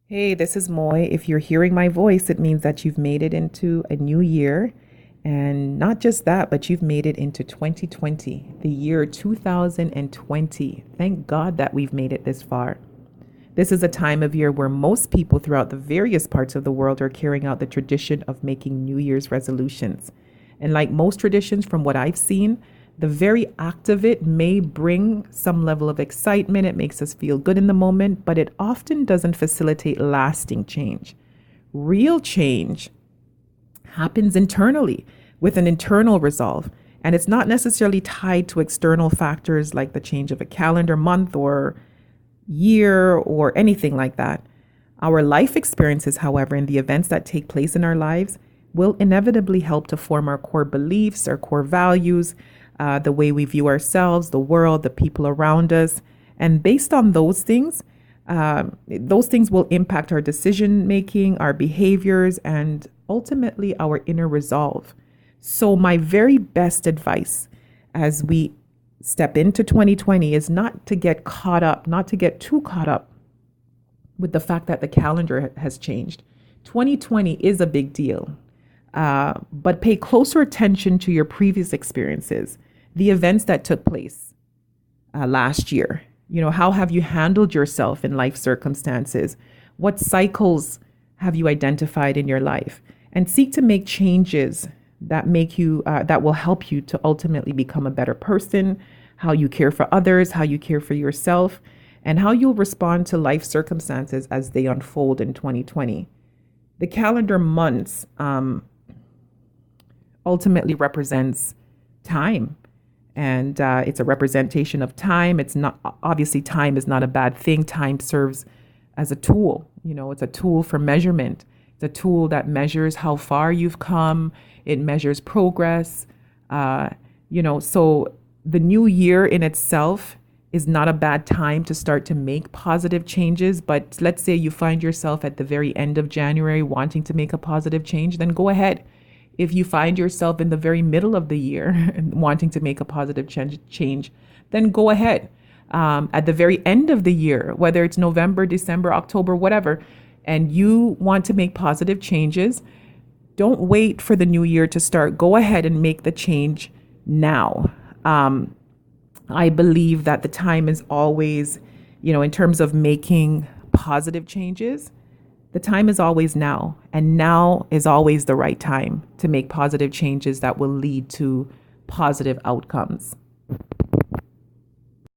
Hey, this is Moy. If you're hearing my voice, it means that you've made it into a new year. And not just that, but you've made it into 2020, the year 2020. Thank God that we've made it this far. This is a time of year where most people throughout the various parts of the world are carrying out the tradition of making New Year's resolutions. And like most traditions, from what I've seen, the very act of it may bring some level of excitement. It makes us feel good in the moment, but it often doesn't facilitate lasting change. Real change happens internally with an internal resolve. And it's not necessarily tied to external factors like the change of a calendar month or year or anything like that. Our life experiences, however, and the events that take place in our lives will inevitably help to form our core beliefs, our core values, the way we view ourselves, the world, the people around us. And based on those things will impact our decision making, our behaviors, and ultimately our inner resolve. So, my very best advice as we step into 2020 is not to get caught up, not to get too caught up with the fact that the calendar has changed. 2020 is a big deal, but pay closer attention to your previous experiences, the events that took place last year. You know, how have you handled yourself in life circumstances? What cycles have you identified in your life? And seek to make changes that will help you to ultimately become a better person, how you care for others, how you care for yourself, and how you'll respond to life circumstances as they unfold in 2020. The calendar months ultimately represents time, and it's a representation of time. It's not, obviously, time is not a bad thing. Time serves as a tool. You know, it's a tool for measurement. It's a tool that measures how far you've come. It measures progress. So the new year in itself is not a bad time to start to make positive changes. But let's say you find yourself at the very end of January wanting to make a positive change, then go ahead. If you find yourself in the very middle of the year and wanting to make a positive change, then go ahead. At the very end of the year, whether it's November, December, October, whatever, and you want to make positive changes, don't wait for the new year to start. Go ahead and make the change now. I believe that the time is always, in terms of making positive changes, the time is always now. And now is always the right time to make positive changes that will lead to positive outcomes.